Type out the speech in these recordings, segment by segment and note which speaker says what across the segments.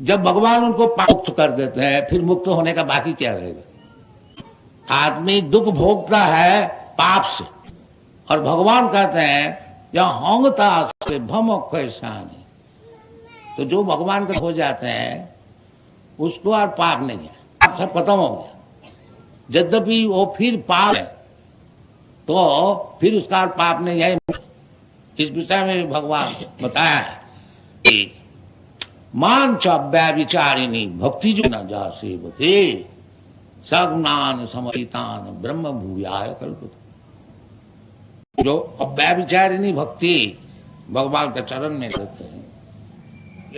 Speaker 1: जब भगवान उनको मुक्त कर देते हैं, फिर मुक्त होने का बाकी क्या रहेगा? आदमी दुख भोगता है पाप से, और भगवान कहते हैं या होंगता से भम कैसानी, तो जो भगवान के हो जाते हैं उसको और पाप नहीं है, पाप सब खत्म हो गया। यद्यपि वो फिर पाप है तो फिर उसका और पाप नहीं है। इस विषय में भगवान बताया है कि मान च व्यभिचारिणी भक्ति जो न जा सेवते सगुणान समहितान ब्रह्म भूयाय कल्पते। जो अव्यभिचारिणी भक्ति भगवान के चरण में देते हैं,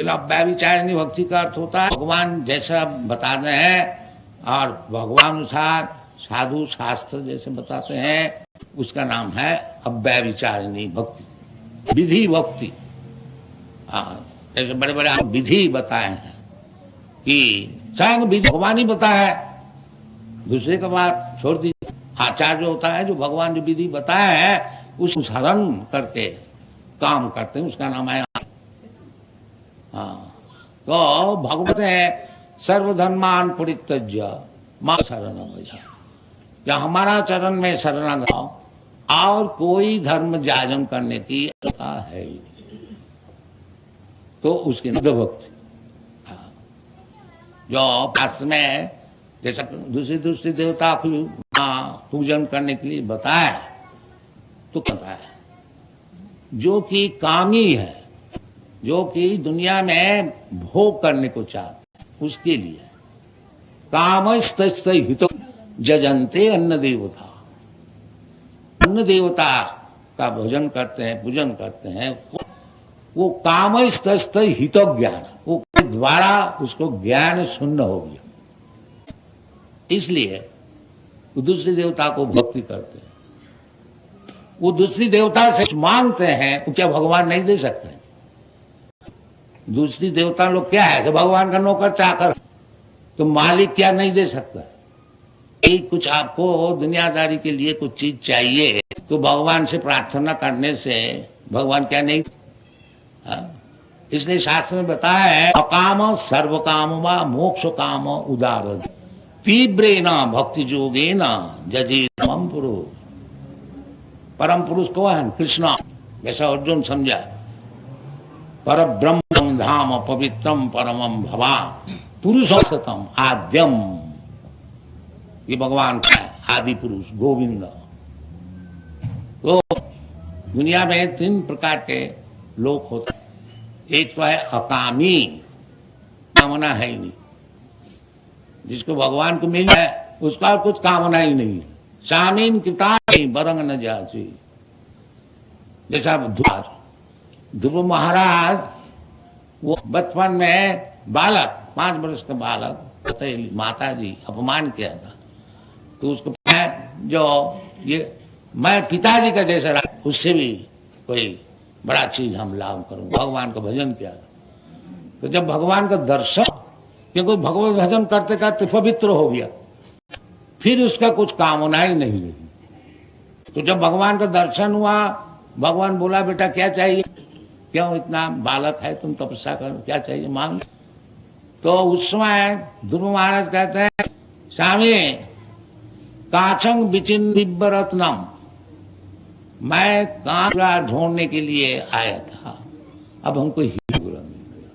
Speaker 1: अव्यभिचारिणी भक्ति का अर्थ होता है भगवान जैसा बताते हैं और भगवान अनुसार साधु शास्त्र जैसे बताते हैं, उसका नाम है अव्यभिचारिणी भक्ति, विधि भक्ति। जैसे बड़े बड़े विधि बताए हैं कि स्वयं विधि भगवान ही बताया है, दूसरे का बात छोड़ दीजिए। आचार्य होता है जो भगवान जो विधि बताया है उस अनुसरण करके काम करते हैं, उसका नाम है। तो भगवत है सर्वधर्मान परित्यज्य मां शरणं व्रज, या हमारा चरण में शरण गाओ और कोई धर्म जाजम करने की आवश्यकता है ही, तो उसकी भक्ति जो पास में जैसा दूसरी देवता को पूजन करने के लिए बताया, तो बताया जो कि कामी है, जो कि दुनिया में भोग करने को चाहते, उसके लिए कामस्तस्य हितो जजन्ते अन्न देवता, अन्न देवता का भोजन करते हैं, पूजन करते हैं, वो कामस्तस्य हित ज्ञान, वो द्वारा उसको ज्ञान शून्य हो गया, इसलिए वो दूसरी देवता को भक्ति करते हैं। वो दूसरी देवता से मांगते हैं, वो क्या भगवान नहीं दे सकते? दूसरी देवता लोग क्या है, तो भगवान का नौकर चाकर, तो मालिक क्या नहीं दे सकता? कुछ आपको दुनियादारी के लिए कुछ चीज चाहिए तो भगवान से प्रार्थना करने से भगवान क्या नहीं? इसलिए शास्त्र में बताया है अकाम सर्व काम व मोक्ष काम उदार तीव्रेण भक्ति जोगेन जजी परम पुरुष। परम पुरुष कौन है? कृष्ण। जैसा अर्जुन समझा, पर ब्रह्म धाम पवित्रम परमम भवान पुरुषोत्तम आद्यम, ये भगवान का आदि पुरुष गोविंद। तो दुनिया में 3 प्रकार के लोग होते हैं। एक तो है अकामी, कामना है ही नहीं, जिसको भगवान को मिल है उसका कुछ कामना ही नहीं है। शामीन कृता बरंग न जाची, जैसा ध्रुव महाराज, वो बचपन में बालक 5 वर्ष का बालक, माता जी अपमान किया था, तो उसको जो ये मैं पिताजी का जैसा रहा, उससे भी कोई बड़ा चीज हम लाभ करूं, भगवान का भजन किया था। तो जब भगवान का दर्शन, क्योंकि भगवत भजन करते करते पवित्र हो गया, फिर उसका कुछ कामना ही नहीं रही। तो जब भगवान का दर्शन हुआ, भगवान बोला बेटा क्या चाहिए, क्यों इतना बालक है, तुम तपस्या करो, क्या चाहिए मांग। तो उस समय ध्रुव महाराज कहते हैं स्वामी कांचंग बिचिन दिव्य रत्नम, मैं कांचा ढूंढने के लिए आया था, अब हमको हीरा मिल गया।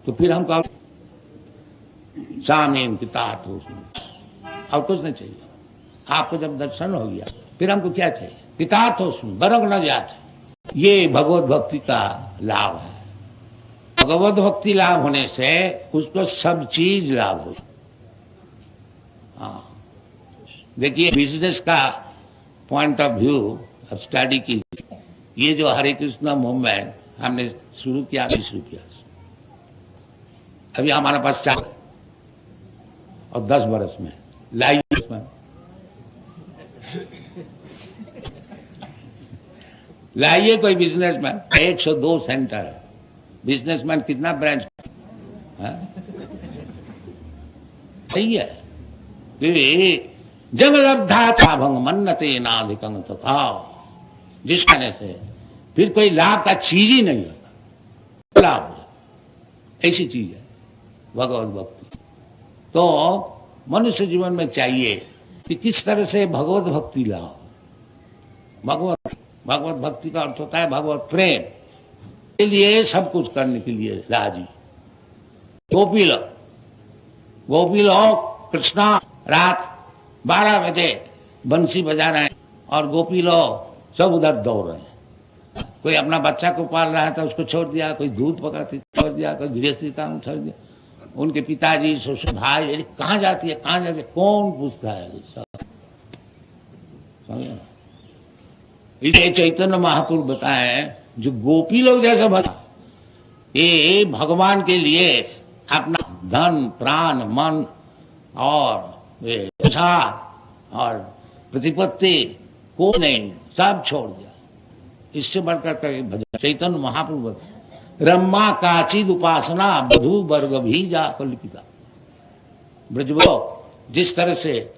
Speaker 1: तो फिर हमको स्वामी पितार्थ हो, और कुछ नहीं चाहिए। आपको जब दर्शन हो गया फिर हमको क्या चाहिए? पितार्थ हो, बरंग न जाते। ये भगवत भक्ति का लाभ है। भगवत भक्ति लाभ होने से उसको सब चीज लाभ हो। हाँ, देखिए बिजनेस का पॉइंट ऑफ व्यू अब स्टडी की, ये जो हरे कृष्ण मूवमेंट हमने शुरू किया, अभी हमारे पास 4 और 10 वर्ष में लाइए इसमें लाइए कोई बिजनेसमैन, 102 सेंटर है। बिजनेसमैन कितना ब्रांच है? सही है। जब लब्धा था भंग मन्नते नाधिकं तथा, जिस कहने से फिर कोई लाभ का चीज ही नहीं होता। लाभ ऐसी चीज है भगवत भक्ति। तो मनुष्य जीवन में चाहिए कि किस तरह से भगवत भक्ति लाओ। भगवत भक्ति का अर्थ होता है भगवत प्रेम के लिए सब कुछ करने के लिए राजी। गोपी लोग कृष्णा रात 12 बजे बंसी बजा रहे हैं और गोपी लोग सब उधर दौड़ रहे हैं। कोई अपना बच्चा को पाल रहा था उसको छोड़ दिया, कोई दूध पकाती छोड़ दिया, कोई गृहस्थी काम छोड़ दिया। उनके पिताजी ससुर भाई अरे कहाँ जाती है कहाँ जाती है कौन पूछता है। इसलिए चैतन्य महाप्रभु बताए जो गोपी लोग जैसा भक्त ये भगवान के लिए अपना धन प्राण मन और संसार और प्रतिपत्ति को नहीं सब छोड़ दिया। इससे बढ़कर भजन चैतन्य महाप्रभु बताए रम्मा काचिद उपासना बधु वर्ग भी जा कल्पिता। ब्रजबो जिस तरह से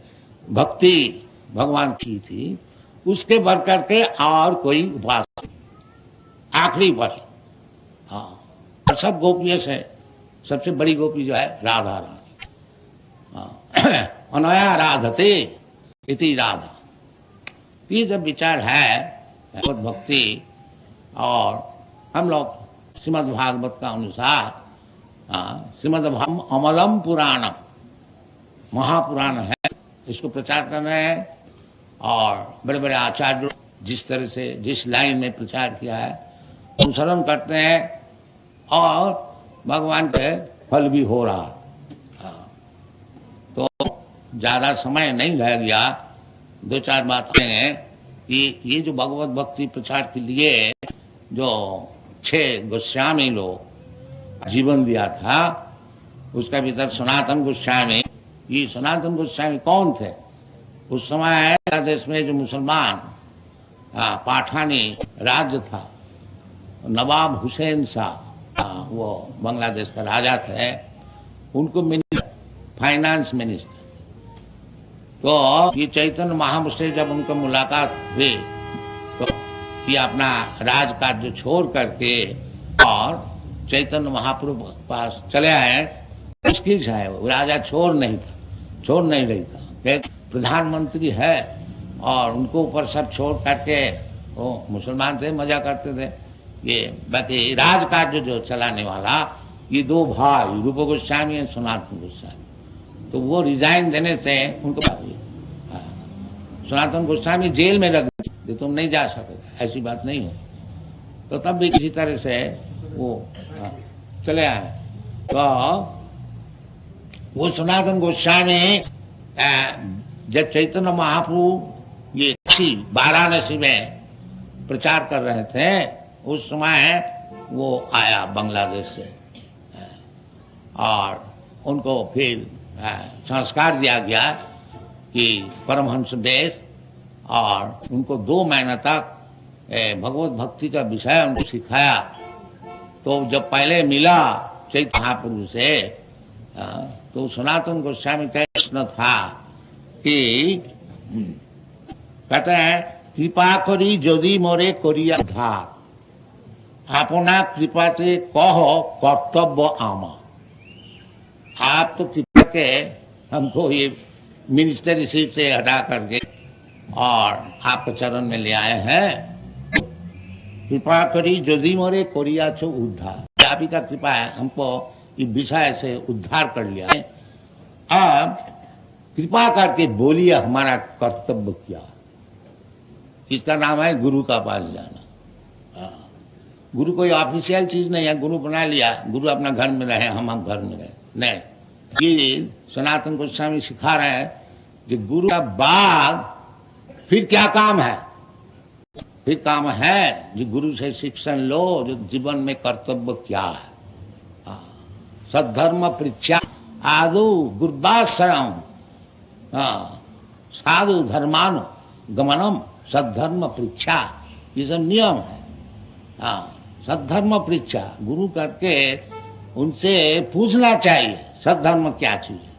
Speaker 1: भक्ति भगवान की थी उसके बढ़कर के और कोई उपासना आखिरी उपासना। हाँ और सब गोपियों से सबसे बड़ी गोपी जो है राधा रानी। हाँ अनया राधते इति राधा। ये जब विचार है भगवत भक्ति और हम लोग श्रीमद् भागवत का अनुसार श्रीमद् अमलम पुराणम महापुराण है, इसको प्रचार कर रहे हैं और बड़े बड़े आचार्य जिस तरह से जिस लाइन में प्रचार किया है अनुसरण करते हैं और भगवान के फल भी हो रहा। तो ज्यादा समय नहीं रह गया, 2-4 बातें हैं कि ये जो भगवत भक्ति प्रचार के लिए जो 6 गोस्वामी लोग जीवन दिया था उसका भीतर सनातन गोस्वामी। ये सनातन गोस्वामी कौन थे? उस समय देश में जो मुसलमान पाठानी राज्य था, नवाब हुसैन शाह वो बांग्लादेश का राजा थे, उनको मिनिस्टर फाइनेंस मिनिस्टर। तो ये चैतन्य महाप्रभु से जब उनको मुलाकात हुई तो कि अपना राजकार्य छोड़ करके और चैतन्य महाप्रभु के पास चले आए। मुश्किल से है, वो राजा छोड़ नहीं रही था, प्रधानमंत्री है और उनको ऊपर सब छोड़ करके वो मुसलमान थे मजा करते थे। ये बाकी राजकार्य जो चलाने वाला ये 2 भाई रूप गोस्वामी और सनातन गोस्वामी, तो वो रिजाइन देने से उनको सनातन गोस्वामी जेल में रख दिए, तुम नहीं जा सकते, ऐसी बात नहीं हो। तो तब भी किसी तरह से वो चले आए। तो वो सनातन गोस्वामी जब चैतन्य महाप्रभु ये वाराणसी में प्रचार कर रहे थे उस समय वो आया बांग्लादेश से और उनको फिर संस्कार दिया गया कि परमहंस देश, और उनको 2 महीना तक भगवत भक्ति का विषय उनको सिखाया। तो जब पहले मिला चैतन्य महाप्रभु से तो सनातन गोस्वामी का प्रश्न था कि कहते हैं कृपा करी यदि मोरे करिया धार अपना कृपा से कहो कर्तव्य आमा। आप तो कृपा के हमको ये मिनिस्टरी सीट से हटा करके और आपके चरण में ले आए हैं। कृपा करी यदि मोरे करिया छो उद्धार। आप ही का कृपा है, हमको इस विषय से उद्धार कर लिया है। अब कृपा करके बोलिए हमारा कर्तव्य क्या। इसका नाम है गुरु का पास जाना। गुरु कोई ऑफिशियल चीज नहीं है, गुरु बना लिया, गुरु अपना घर में रहे हम घर में रहे, नहीं। ये सनातन गोस्वामी सिखा रहे हैं कि गुरु का बाद फिर क्या काम है। फिर काम है जो गुरु से शिक्षण लो, जो जीवन में कर्तव्य क्या है। सद्धर्म पृच्छा आदो गुरुदाश्रम साधु धर्मानु गमनम सद्धर्म पृच्छा, ये सब नियम है। सद्धर्म पृच्छा गुरु करके उनसे पूछना चाहिए सद्धर्म क्या चीज है,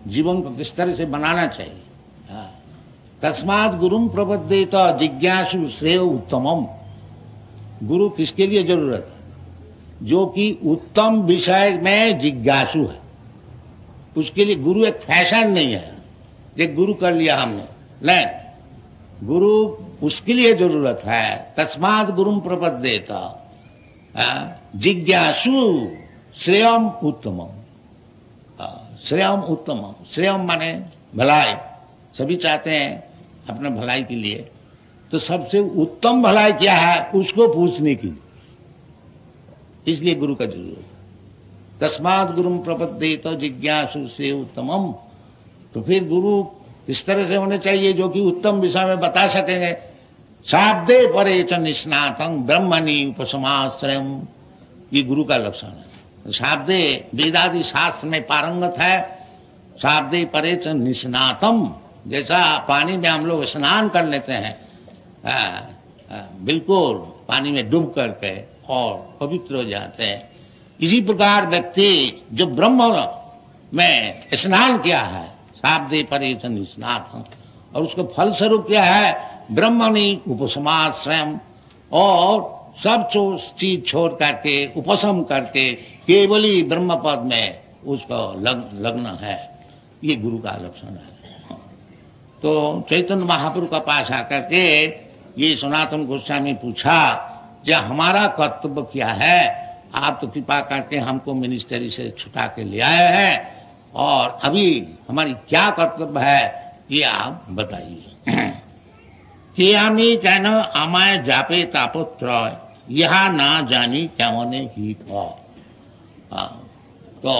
Speaker 1: जीवन को किस तरह से बनाना चाहिए। तस्मात् गुरुम प्रबद्धेत जिज्ञासु श्रेय उत्तमम। गुरु किसके लिए जरूरत है? जो कि उत्तम विषय में जिज्ञासु है। उसके लिए गुरु एक फैशन नहीं है, एक गुरु कर लिया हमने, नहीं, गुरु उसके लिए जरूरत है। तस्मात् गुरुम प्रपद्येत जिज्ञासु श्रेयम उत्तमम। श्रेयम उत्तमम, श्रेयम माने भलाई, सभी चाहते हैं अपने भलाई के लिए, तो सबसे उत्तम भलाई क्या है उसको पूछने की, इसलिए गुरु का जरूरत है। तस्मात् गुरुम प्रपद्येत जिज्ञासु श्रेय उत्तमम। तो फिर गुरु इस तरह से होने चाहिए जो कि उत्तम विषय में बता सकेंगे। शाब्दे परे च निष्णातं ब्रह्मणि उपसमाश्रयम्, ये गुरु का लक्षण है। शाब्दे वेदादि शास्त्र में पारंगत है। शाब्दे परे च निष्णातम, जैसा पानी में हम लोग स्नान कर लेते हैं, बिल्कुल पानी में डूब करके और पवित्र हो जाते हैं, इसी प्रकार व्यक्ति जो ब्रह्म में स्नान किया है, शाब्दे परे च निष्णातम, और उसका फल स्वरूप क्या है, ब्रह्मणि उपसमाश्रयम्, और सब चीज छोड़ करके उपशम करके केवल ही ब्रह्म पद में उसको लगना है। ये गुरु का लक्षण है। तो चैतन्य महाप्रभु का पास आकर के ये सनातन गोस्वामी पूछा, जो हमारा कर्तव्य क्या है, आप तो कृपा करके हमको मिनिस्ट्री से छुटा के ले आए हैं, और अभी हमारी क्या कर्तव्य है ये आप बताइए। कि आमी कहना आमाय जापे तापत्र यह ना जानी क्या होने की था। तो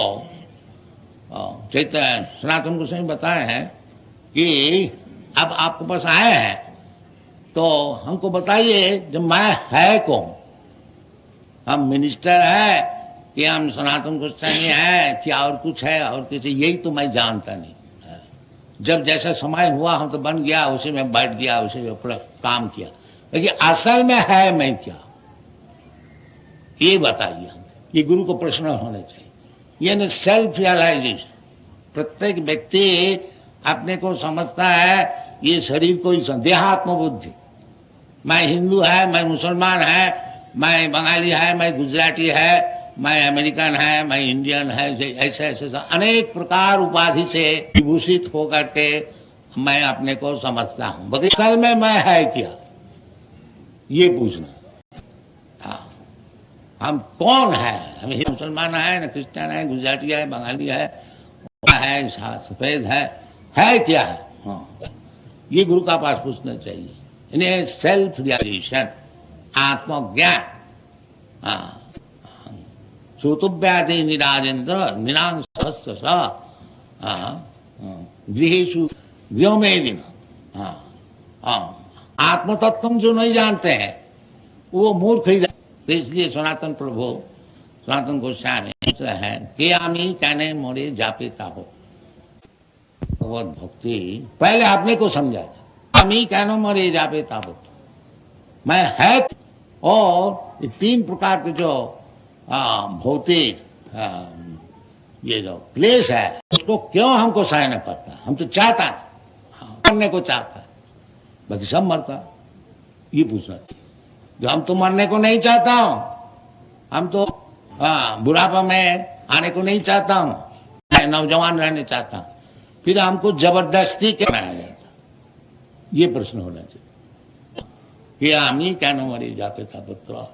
Speaker 1: चैतन्य सनातन गोस्वामी बताए हैं कि अब आपके पास आए हैं तो हमको बताइए जब मैं है कौन, हम मिनिस्टर है कि हम सनातन गोस्वामी है क्या और कुछ है और किसी, यही तो मैं जानता नहीं। जब जैसा समय हुआ हम तो बन गया, उसी में बैठ गया, उसी में पूरा काम किया, लेकिन असल में है मैं क्या, ये बताइए। ये गुरु को प्रश्न होना चाहिए। यानी सेल्फ रियलाइजेशन। प्रत्येक व्यक्ति अपने को समझता है ये शरीर को ही, देहात्म बुद्धि, मैं हिंदू है, मैं मुसलमान है, मैं बंगाली है, मैं गुजराती है, मैं अमेरिकन है, मैं इंडियन है, ऐसे ऐसे अनेक प्रकार उपाधि से विभूषित होकर के मैं अपने को समझता हूं। बाकी असल में मैं है क्या, ये पूछना। हाँ, हम कौन है, हम मुसलमान है, न क्रिश्चियन है, गुजराती है, बंगाली है, सफेद है क्या है। हाँ, ये गुरु का पास पूछना चाहिए। इन्हें सेल्फ रियलाइजेशन, आत्मज्ञान। हाँ, श्रोतव्यादि निराजेन्द्र निरांग गृहेशु व्योमेदिन। आत्मतत्व जो नहीं जानते हैं वो मूर्ख ही। इसलिए सनातन प्रभु सनातन गोस्वामी है कि आमी कहने मोरे जापे ताहो। भगवत भक्ति पहले आपने को समझा, आमी कहनो मोरे जापे ताहो, मैं है। और तीन प्रकार के जो भौतिक ये जो क्लेश है उसको क्यों हमको सहना पड़ता है, हम तो चाहता है, मरने को चाहता है, बाकी सब मरता। ये पूछना चाहिए। जो हम तो मरने को नहीं चाहता हूं, हम तो बुढ़ापा में आने को नहीं चाहता हूं, मैं नौजवान रहने चाहता हूं, फिर हमको जबरदस्ती क्या बनाया जाता, ये प्रश्न होना चाहिए। कि आमी क्या न मरी जाते था पुत्र,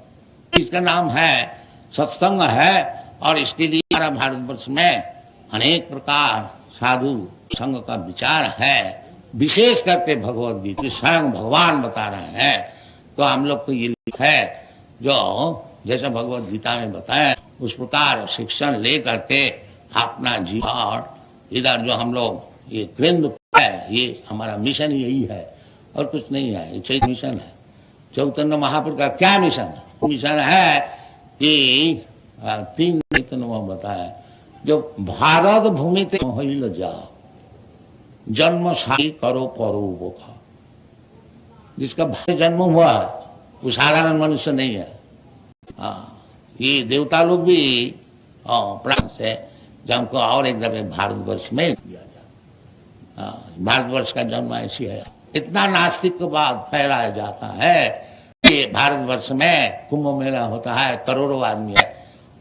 Speaker 1: इसका नाम है सत्संग है। और इसके लिए हमारा भारतवर्ष में अनेक प्रकार साधु संघ का विचार है, विशेष करके भगवत गीता स्वयं भगवान बता रहे हैं। तो हम लोग को ये है जो जैसा भगवत गीता में बताया उस प्रकार शिक्षण ले करके अपना जीवन, और इधर जो हम लोग ये केंद्र है, ये हमारा मिशन यही है और कुछ नहीं है। ये चैतन्य मिशन है। चैतन्य महाप्रभु का क्या मिशन है? मिशन है कि तीन चैतन्य में बताया, जो भारत भूमि ते महिल जाओ, जन्म शादी करो परोपकार। जिसका भारत जन्म हुआ है वो साधारण मनुष्य नहीं है। ये देवता लोग भी प्राण से जब और एक दफे भारतवर्ष में दिया जाए। भारतवर्ष का जन्म ऐसी है। इतना नास्तिक के बाद फैलाया जाता है कि भारतवर्ष में कुंभ मेला होता है, करोड़ों आदमी है,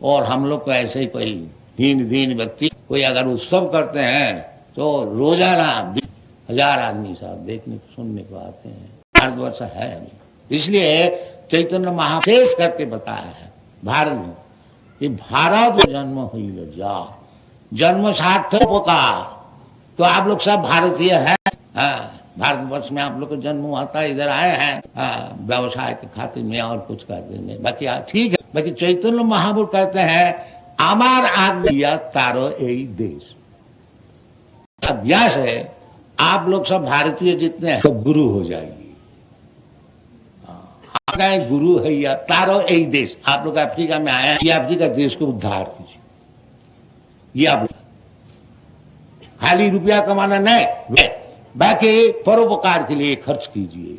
Speaker 1: और हम लोग को ऐसे ही कोई हीन दीन व्यक्ति कोई अगर उत्सव करते हैं तो रोजाना 20,000 आदमी साहब देखने सुनने को आते हैं। भारतवर्ष है अभी, इसलिए चैतन्य महाशेष करके बताया है भारत में कि भारत जन्म हुई जा जन्म सार्थक उपकार। तो आप लोग सब भारतीय हैं। हाँ, भारतवर्ष में आप लोग को जन्म हुआ था, इधर आए हैं व्यवसाय के खातिर में और कुछ करते नहीं। बाकी ठीक है। बाकी चैतन्य महाप्रभु कहते हैं आमार आज्ञा तारो यही देश। अभ्यास है आप लोग सब भारतीय जितने हैं सब गुरु हो जाएगी। गुरु है या तारो यही देश। आप लोग अफ्रीका में आए हैं, ये अफ्रीका देश को उद्धार कीजिए। ये आप खाली रुपया कमाना नहीं, बाकी परोपकार के लिए खर्च कीजिए।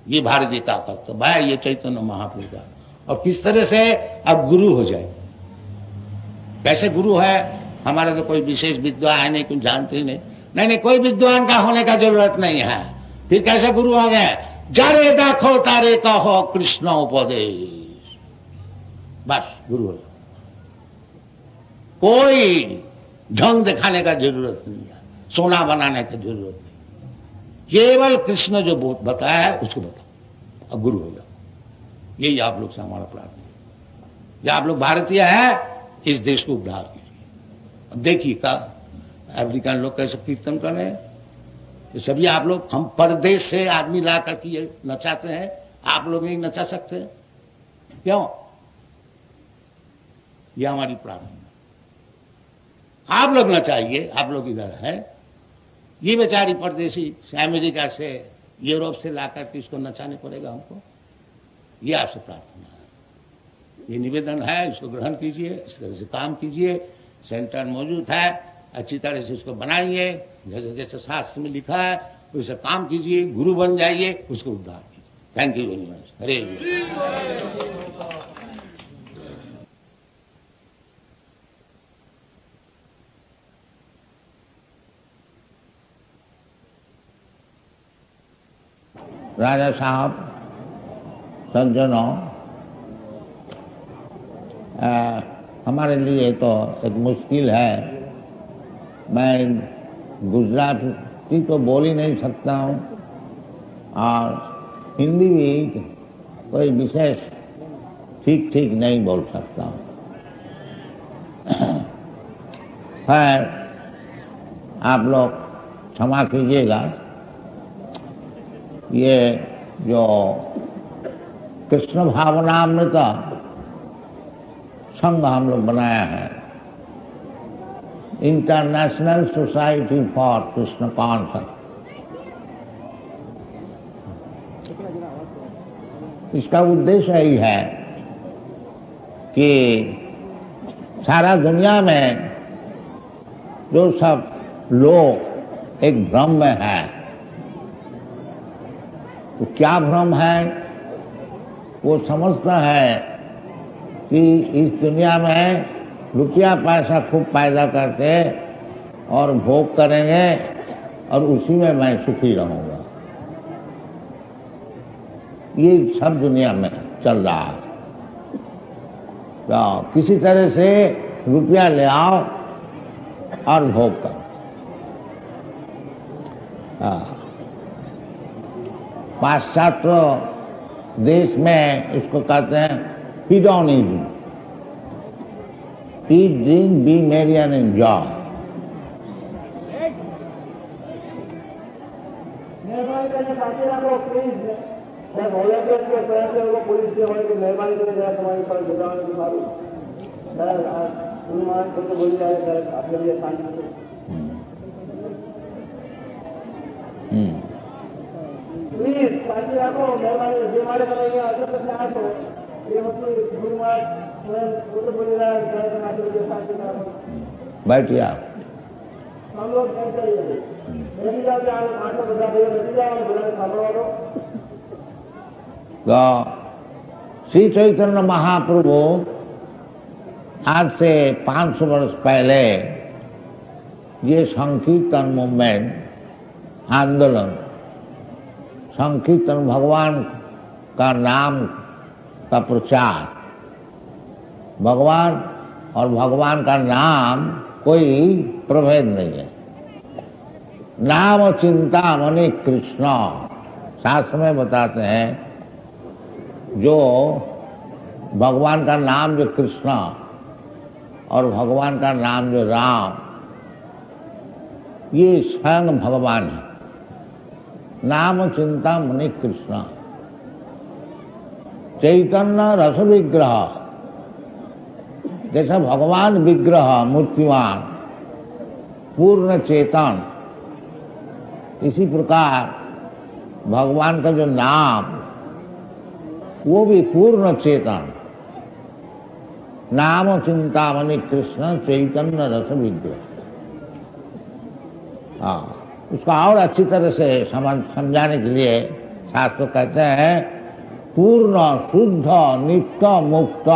Speaker 1: ये भारतीय का कर्तव्य है, ये चैतन्य महाप्रभु का। और किस तरह से अब गुरु हो जाए। कैसे गुरु है? हमारे तो कोई विशेष विद्वान है नहीं, कुछ जानते ही नहीं। नहीं, कोई विद्वान का होने का जरूरत नहीं है। फिर कैसे गुरु हो गए? जारे देखो तारे कहो कृष्ण उपदेश, बस गुरु हो जाओ। कोई ढंग दिखाने का जरूरत नहीं है, सोना बनाने की जरूरत नहीं। केवल कृष्ण जो बताया है उसको बताओ, अब गुरु हो जाओ। यही आप लोग से हमारा प्रार्थना है। जब आप लोग भारतीय हैं, इस देश को उद्धार कीजिए। अब देखिए का अफ्रीकन लोग कैसे कीर्तन कर रहे हैं। ये सभी आप लोग, हम परदेश से आदमी ला करके ये नचाते हैं, आप लोग नहीं नचा सकते क्यों? ये हमारी प्रार्थना। आप लोग नचाइए, आप लोग इधर है। ये बेचारी परदेशी अमेरिका से यूरोप से ला करके इसको नचाने पड़ेगा हमको। ये आपसे प्रार्थना है, ये निवेदन है, इसको ग्रहण कीजिए, इस तरह से काम कीजिए। सेंटर मौजूद है, अच्छी तरह से इसको बनाइए, जैसे जैसे शास्त्र में लिखा है वैसे काम कीजिए, गुरु बन जाइए, उसको उद्धार कीजिए। Thank you very much. हरे राजा साहब, सज्जनों, हमारे लिए तो एक मुश्किल है। मैं गुजराती तो बोल ही नहीं सकता हूँ और हिंदी भी कोई विशेष ठीक ठीक नहीं बोल सकता हूँ। खैर, आप लोग क्षमा कीजिएगा। ये जो कृष्ण भावनामृत संघ हम लोग बनाया है, international society for Krishna concept, इसका उद्देश्य यही है कि सारा दुनिया में जो सब लोग एक भ्रम में है, तो क्या भ्रम है? वो समझता है कि इस दुनिया में रुपया पैसा खूब पैदा करके और भोग करेंगे और उसी में मैं सुखी रहूंगा। ये सब दुनिया में चल रहा है। तो किसी तरह से रुपया ले आओ और भोग करो। पाश्चात्य देश में इसको कहते हैं hedonism. Eat, drink, be merry and enjoy.
Speaker 2: मेहरबानी करके साथी रखो प्लीज। मैं वॉलंटियर के तरफ से उनको पुलिस से होने की मेहरबानी करके जरा तुम्हारी पर गुजारण दिखाऊं। सर अनुमान को बोली जाए सर आपके लिए शांति से। प्लीज साथी रखो, मेहरबानी जो हमारे करेंगे अगर तक ना तो ये मतलब गुरुवार
Speaker 1: बैठिए आप।
Speaker 2: हम लोग
Speaker 1: तो श्री चैतन्य महाप्रभु आज से 500 वर्ष पहले ये संकीर्तन मूवमेंट आंदोलन, संकीर्तन भगवान का नाम का प्रचार, भगवान और भगवान का नाम कोई प्रभेद नहीं है। नाम चिंता मनि कृष्ण, शास्त्र में बताते हैं जो भगवान का नाम जो कृष्ण और भगवान का नाम जो राम, ये स्वयं भगवान है। नाम चिंता मनि कृष्ण, चैतन्य रस विग्रह, जैसा भगवान विग्रह मूर्तिमान पूर्ण चेतन, इसी प्रकार भगवान का जो नाम वो भी पूर्ण चेतन। नाम चिंतामणि कृष्ण चैतन्य रस विग्रह। उसका और अच्छी तरह से समझाने के लिए शास्त्र कहते हैं पूर्ण शुद्ध नित्य मुक्त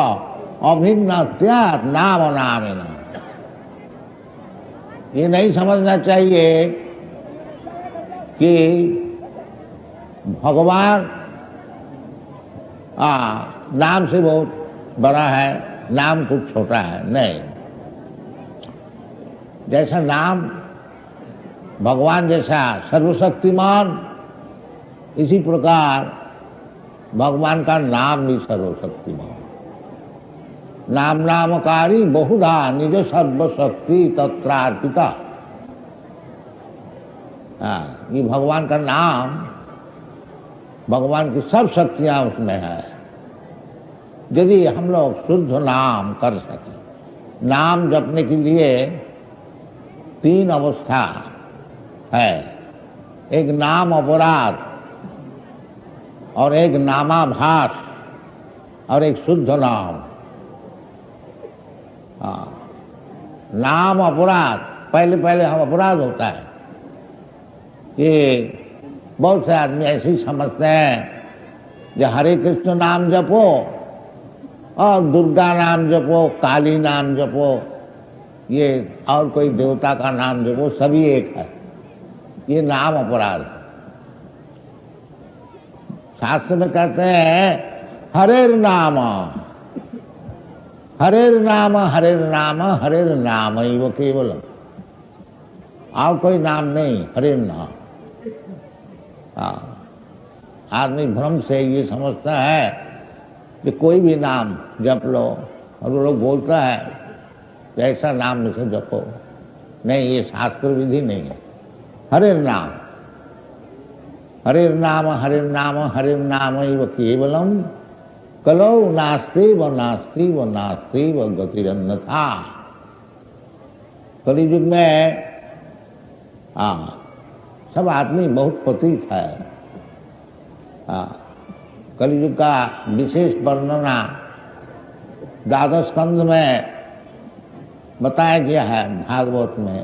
Speaker 1: अभिन्न त्याग नाम नामिना। ये नहीं समझना चाहिए कि भगवान नाम से बहुत बड़ा है, नाम कुछ छोटा है, नहीं। जैसा नाम भगवान जैसा सर्वशक्तिमान, इसी प्रकार भगवान का नाम भी सर्वशक्तिमान। नाम नामकारी बहुधा निज सर्वशक्ति तत्रार्पिता। ये भगवान का नाम, भगवान की सब शक्तियां उसमें है। यदि हम लोग शुद्ध नाम कर सकें, नाम जपने के लिए 3 अवस्था है। एक नाम अपराध और एक नामाभास और एक शुद्ध नाम। नाम अपराध, पहले हम अपराध होता है। ये बहुत से आदमी ऐसे ही समझते हैं जो हरे कृष्ण नाम जपो और दुर्गा नाम जपो, काली नाम जपो, ये और कोई देवता का नाम जपो, सभी एक है। ये नाम अपराध। शास्त्र में कहते हैं हरेर नाम हरेर नाम हरेर नाम हरेर नाम ही वो केवल, और कोई नाम नहीं, हरेर नाम। आदमी भ्रम से ये समझता है कि कोई भी नाम जप लो, और वो लोग बोलता है कि ऐसा नाम में से जपो। नहीं, ये शास्त्र विधि नहीं है। हरेर नाम हरेर नाम हरेर नाम हरेर नाम वो केवलम कलौ नास्ति व नास्ति व नास्ति व गतिरन्यथा। कलियुग में सब आदमी बहुत पतित है। कलियुग का विशेष वर्णना 12 स्कंद में बताया गया है भागवत में।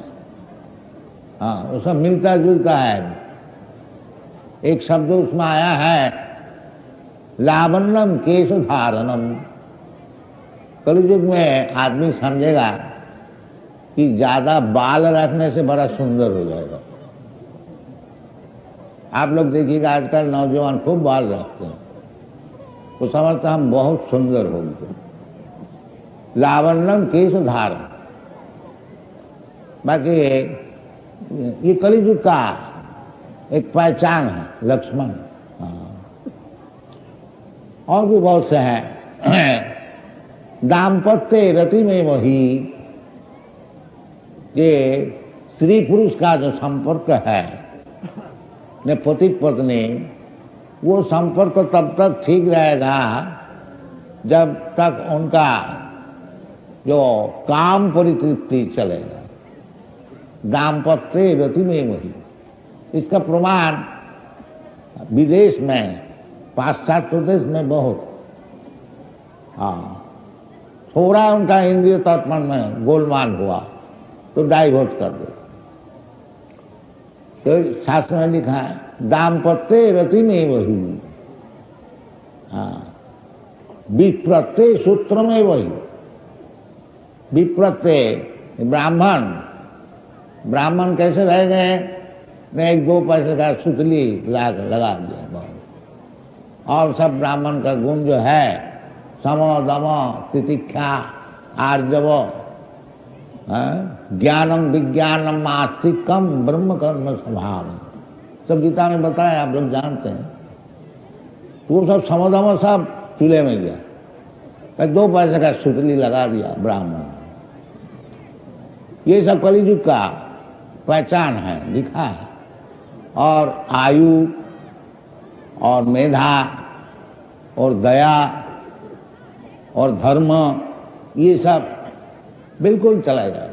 Speaker 1: उसमें मिलता जुलता है। एक शब्द उसमें आया है लावण्यम केश धारणम। कलियुग में आदमी समझेगा कि ज्यादा बाल रखने से बड़ा सुंदर हो जाएगा। आप लोग देखिएगा आजकल नौजवान खूब बाल रखते हैं, वो समझते हम बहुत सुंदर होंगे। लावण्यम केश धारण। बाकी ये कलियुग का एक पहचान है, लक्ष्मण। और भी बहुत से हैं। दाम्पत्य रति में वही, ये स्त्री पुरुष का जो संपर्क है ने पति पत्नी, वो संपर्क तब तक ठीक रहेगा जब तक उनका जो काम परितृप्ति चलेगा। दाम्पत्य रति में वही, इसका प्रमाण विदेश में, पाश्चात्य देश में बहुत, थोड़ा उनका इंद्रिय तर्पण में गोलमाल हुआ तो डाइवोर्स कर दो। तो शास्त्र में लिखा है दाम्पत्य रति में वही, विप्रत्य सूत्र में वही। विप्रत्य ब्राह्मण कैसे रह गए ने 1-2 पैसे का सुतली लगा दिया बहुत। और सब ब्राह्मण का गुण जो है सम दम तितिक्षा आर्जव ज्ञानम विज्ञानम आस्तिकम ब्रह्म कर्म स्वभाव, सब गीता में बताया, आप लोग जानते हैं। वो सब समझो सब चूल्हे में गया, 2 पैसे का सुतली लगा दिया ब्राह्मण। ये सब कलियुग का पहचान है, दिखा है। और आयु और मेधा और दया और धर्म, ये सब बिल्कुल चला जाए।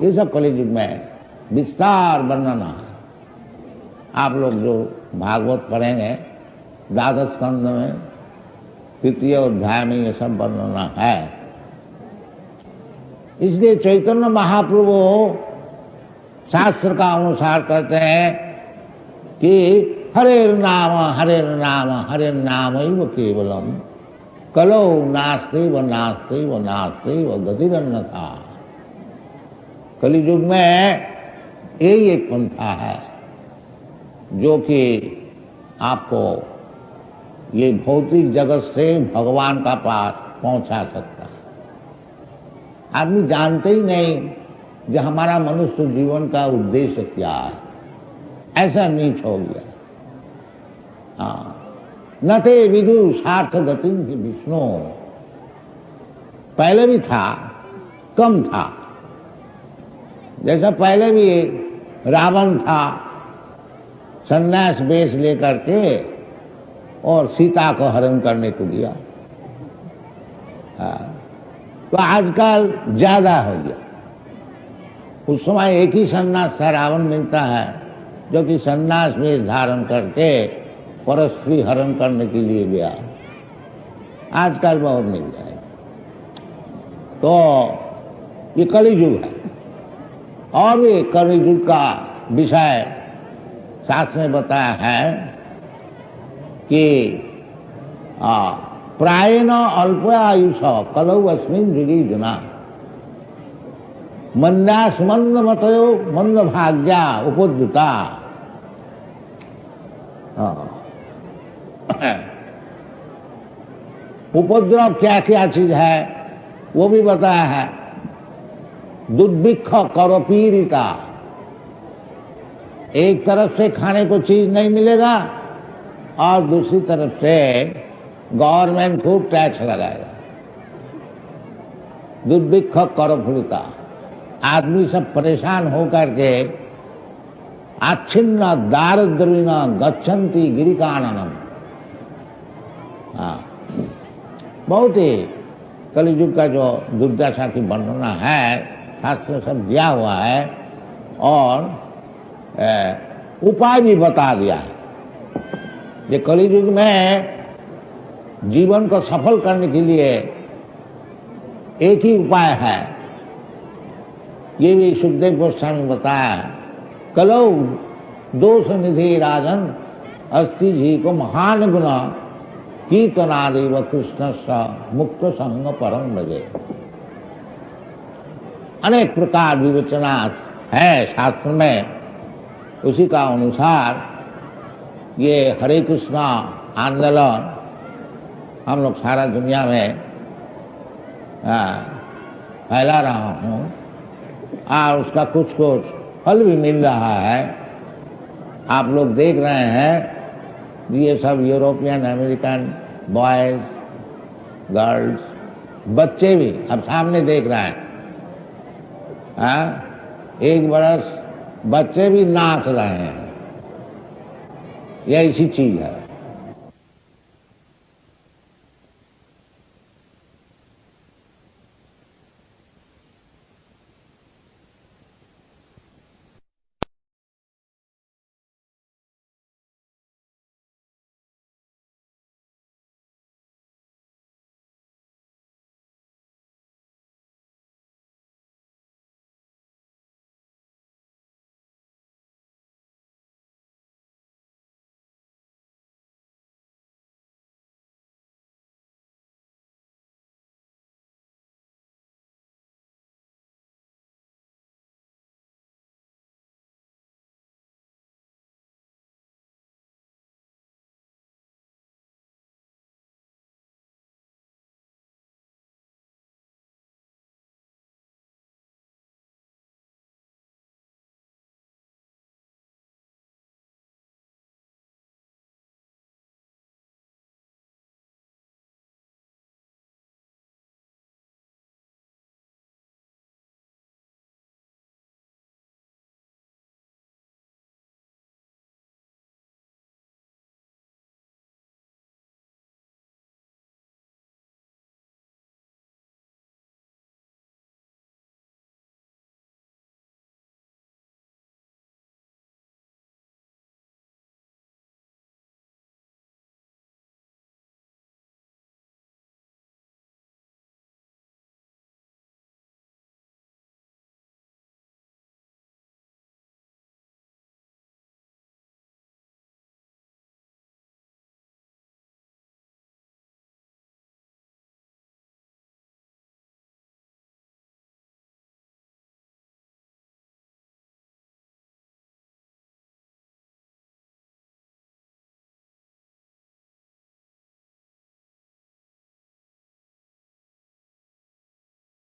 Speaker 1: ये सब कलियुग में विस्तार वर्णन है। आप लोग जो भागवत पढ़ेंगे 12 स्कंद में 3य अध्याय में ये सब वर्णन है। इसलिए चैतन्य महाप्रभु शास्त्र का अनुसार कहते हैं कि हरे नाम हरे नाम केवलम कलो नास्ते व नास्ते व नास्ते व गतिरन्यथा। कलियुग में यही एक पंथा है जो कि आपको ये भौतिक जगत से भगवान का पास पहुंचा सकता है। आदमी जानते ही नहीं कि हमारा मनुष्य जीवन का उद्देश्य क्या है, ऐसा नीच हो गया। हाँ, न थे विदु सार्थ गति विष्णु, पहले भी था, कम था। जैसा पहले भी रावण था, सन्यास वेश लेकर के और सीता को हरण करने को दिया। तो आजकल ज्यादा हो गया। उस समय एक ही सन्यास था रावण मिलता है, जो कि सन्यास वेश धारण करके परस्त्री हरण करने के लिए गया। आजकल बहुत मिल जाए। तो ये कलियुग है। और भी कलियुग का विषय शास्त्र में बताया है कि प्रायेण अल्पायुष कलौ अस्मिन् युगे जना मंदास मंद मतयो मंद भाग्या उपद्रुता। उपद्रव क्या क्या चीज है वो भी बताया है। दुर्भिक्ष करो पीड़िता, एक तरफ से खाने को चीज नहीं मिलेगा और दूसरी तरफ से गवर्नमेंट खूब टैक्स लगाएगा। दुर्भिक्ष करो पीड़िता, आदमी सब परेशान होकर के आच्छिन्न दारिद्र्येण गच्छन्ति गिरिकाननम। बहुत ही कलियुग का जो दुर्दशा की वर्णना है शास्त्र सब दिया हुआ है और उपाय भी बता दिया है। ये कलियुग में जीवन को सफल करने के लिए एक ही उपाय है, ये भी सुखदेव गोस्वामी ने बताया। कलौ दोष निधि राजन अस्ति जी को महान गुण कीर्तनादेव कृष्ण मुक्त संग परम भजे। अनेक प्रकार विवेचना है शास्त्र में, उसी का अनुसार ये हरे कृष्णा आंदोलन हम लोग सारा दुनिया में फैला रहा हूँ और उसका कुछ कुछ फल भी मिल रहा है। आप लोग देख रहे हैं ये सब यूरोपियन अमेरिकन बॉयज गर्ल्स बच्चे भी अब सामने देख रहे हैं। 1 बरस बच्चे भी नाच रहे हैं। यह ऐसी चीज है।